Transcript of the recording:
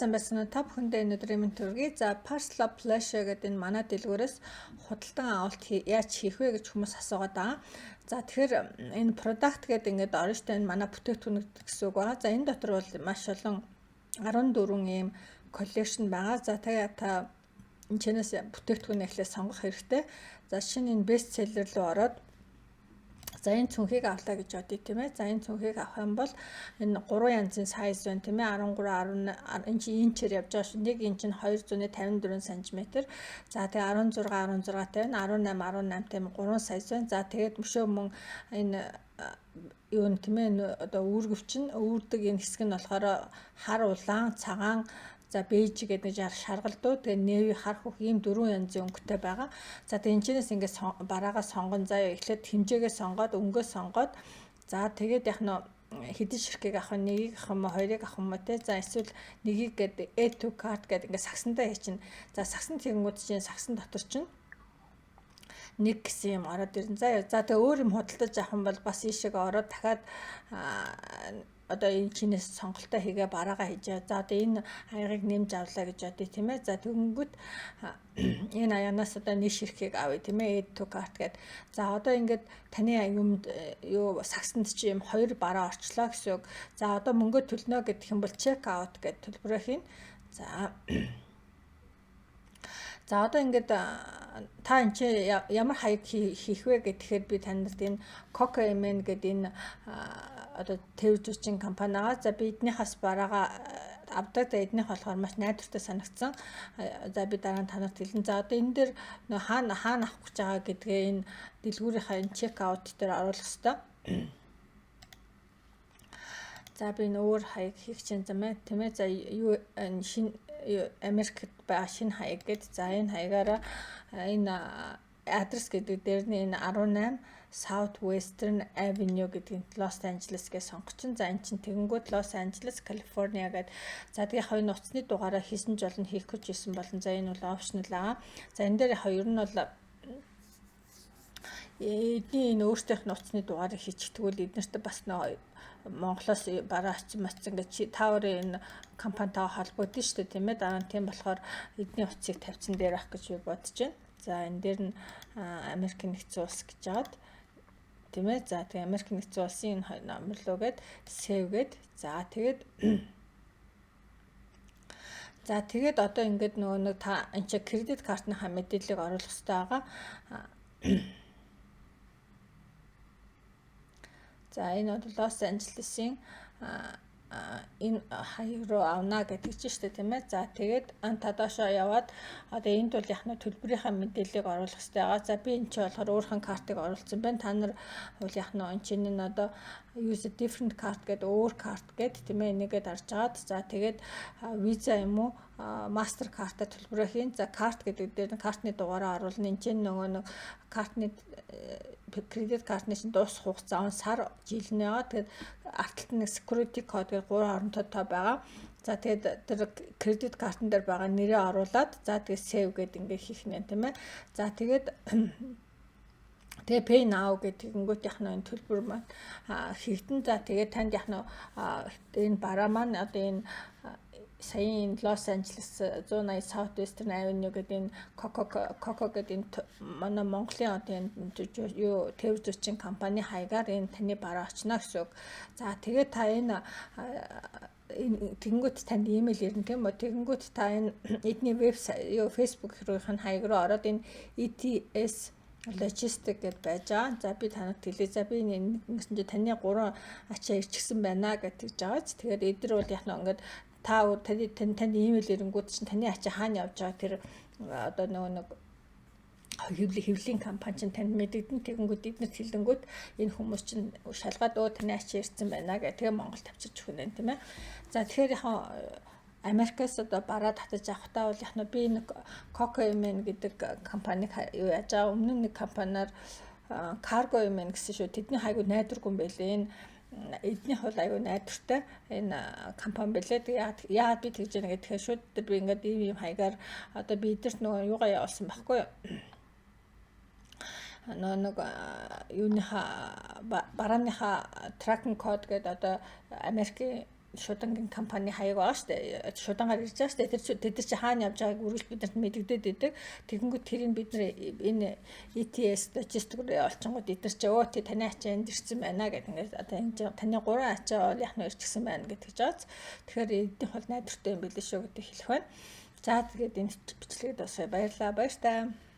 сайн байна уу? Та бүхэндээ өнөөдрийн мэнд төргий. За, Parcel of Pleasure гэдэг энэ манай дэлгүүрээс худалдан авалт яаж хийх вэ гэж хүмүүс асуугаад байгаа. За, тэгэхээр энэ product гэдэг ингээд орштой энэ манай бүтээгдэхүүн гэсэн үг байгаа. За, энэ дотор бол маш олон 14 ийм collection байгаа. За, та энэ чэнэс бүтээгдэхүүн эхлээ сонгох хэрэгтэй. За, шинэ энэ best seller руу ороод за энэ цүнхийг авлаа гэж бодъё тийм ээ. За энэ цүнхийг авах юм бол энэ 3 янзын сайз байна тийм ээ. 13, 10 энэ чинь инчээр явж байгаа шүү. Нэг инч нь 254 см. За тэгээ 16, 16 тавина, 18, 18 тийм 3 сайз байна. За тэгээд мөшөө мөн энэ юу н тийм ээ одоо үүргэвчин үүрдэг энэ хэсэг нь болохоор хар улаан, цагаан за бэж гэдэг нэг шаргалдуу тэгээ нэви хар хөх ийм 4 янзын өнгөтэй байгаа. За тэгээ энэчнээс ингээд бараагаа сонгон заяа эхлээд хэмжээгээ сонгоод өнгөө сонгоод за тэгээд яг нь хэдэн ширхгийг авах нь нэгийг авах юм уу хоёрыг авах юм уу те за эсвэл нэгийг гэдэг A2 card гэдэг ингээд сагсандаа хийчин. За сагсан тэгэнгүүт чинь сагсан дотор чинь нэг гэсэн юм ороод ирэн. За тэгээ өөр юм худалдаж авах юм бол бас ийшээ ороод дахиад одоо энэ чинээс сонголтоо хийгээ бараагаа хийжээ. За одоо энэ аягийг нэмж авлаа гэж бодъё тийм ээ. За тэгэнгүүт энэ аянаас одоо нэг ширхгийг авъя тийм ээ. Add to cart гэдэг. За одоо ингээд таны юмд юу сагсанд чи юм 2 бараа орчлоо гэсэн үг. За одоо мөнгө төлнө гэдэг юм бол check out гэдэг төлбөрөө хийн. За одоо ингээд та энэ чи ямар хаяг хийх вэ гэхээр би таньд энэ Coco MN гэдэг энэ одоо тээвэр зүйчин компани байгаа. За би эднийхээс бараагаа авдаг. За эднийх болохоор маш найдвартай санагдсан. За би дараа нь танарт хэлэн. За одоо энэ дээр хаана авах гэж байгаа гэдгээ энэ дэлгүүрийнхаа энэ check out дээр оруулах хэрэгтэй. За би өөр хаяг хийх чинь юм ээ тийм ээ. За юу шинэ Америкт байгаа шинэ хаяг гэдэг. За энэ хаягаараа энэ адрес гэдэг дээр нь энэ 18 Southwestern Avenue гэдэг Los Angeles гэж сонгочин. За энэ чинь тэгэнгүүт Los Angeles, California гэдэг. За тэгээ хоёр нууцны дугаараа хийсэн ч болно, хийхгүй ч хийсэн болно. За энэ бол optional байгаа. За энэ дээр хоёр нь бол эдний энэ өөртөөх нууцны дугаарыг хийчихдгүүл эднэрт бас нөө Монголоос бараа очсон мацсан гэж та өөрийн энэ компанитайгаа холбогдсон шүү дээ тийм ээ. Дараа нь тийм болохоор эдний утсыг тавьсан дээр авах гэж би бодож байна. За энэ дээр нь Америк нэгдсэн улс гэж жаад тийм ээ. За тэгээ Америк нэгдсэн улсын энэ номер руугээд save гээд за тэгээд одоо ингээд нөгөө та энэ чи кредит картныхаа мэдээллийг оруулах хэрэгтэй байгаа. За энэ бол Лос Анжелесийн энэ хаяг руу авна гэдэг чинь шүү дээ тийм ээ. За тэгээд та доошоо яваад одоо энд бол яг нь төлбөрийнхаа мэдээллийг оруулах хэрэгтэй байгаа. За би энэ чинь болохоор өөрхөн картыг оруулсан байна. Та нар бол яг нь энэ чинь одоо use a different card гэдэг өөр карт гэдэг тийм ээ. Энийгээд харж агаад за тэгээд Visa юм уу Master картаа төлбөрөө хийн. За карт гэдэг дээр картны дугаараа оруулна. Энд чинь нөгөө картны кредит картны чинь дуусах хугацаа сар жил нэгаа. Тэгээд арталт нь security code гэдэг 3 оронтой байгаа. За тэгээд тэр кредит картн дээр байгаа нэрээ оруулаад за тэгээд save гэдэг ингээ хийх нэ тийм ээ. За тэгээд тэгээ pay now гэдэг ингүүт яг нь төлбөр маань хийгдэн. За тэгээд танд яг нь энэ бараа маань одоо энэ саяын Los Angeles 180 Southwestern Avenue гэдэг энэ Coco гэдэг энэ манай Монголын одоо энэ юу тээвэр зүйчин компани хаягаар энэ таны бараа очно гэсэн үг. За тэгээд та энэ тэгэнгүүт танд имэйл ирнэ тийм үү. Тэгэнгүүт та энэ эдний вебсайт юу Facebook руухийн хаяг руу ороод энэ ETS logistic гэдээ байж байгаа. За би танад хэлээ. За би ингэсэн чи таны 3 ачаа ирчихсэн байна гэж байгаа. Тэгээд эдгээр бол яг ингээд та танд имэйл ирэнгүүт чинь таны ачаа хаана явж байгаа тэр одоо нэг хэвлэлийн компани чинь танд мэдэгдэн тэгэнгүүт эднэрт хэлэнгүүт энэ хүмүүс чинь шалгаад таны ачаа ирсэн байна гэх тэгээ Монгол тавьчих хүн байна тийм ээ. За тэгэхээр яг Америкаас одоо бараа татаж авахтаа бол яг нь би нэг Coco MN гэдэг компаниг юу яаж байгаа. Өмнө нэг компаниар Cargo MN гэсэн шүү. Тэдний хайгуу найдваргүй юм байлээ. Эднийх бол аюу найдвартай энэ компани байлээ. Яагаад би тэгж яана гэхээр шууд би ингээд ийм хаягаар одоо би эдэрт нөгөө юугаа явуулсан байхгүй юу. Нэг юуныхаа барааныхаа tracking code гэдэг одоо Америкийн шудангийн компани хаяг байгаа шүү дээ. Шудангаар ирж байгаа шүү дээ. Тэр чи хаана явж байгааг үргэлж бидэрт мэдэгдээд идэг. Тэгэнгүүт тэрийг бид нэр энэ ETS logistic руу явуулчингууд эдэр чи өө тий таны ачаа энд ирсэн байна гэдэг ингээд одоо энэ таны 3 ачаа яах нь ирчихсэн байна гэдэг жаац. Тэгэхээр эднийх бол найдвартай юм билээ шүү гэдэг хэлэх байна. За тэгээд энэ бичлэгэд бас баярлалаа. Баяр таа.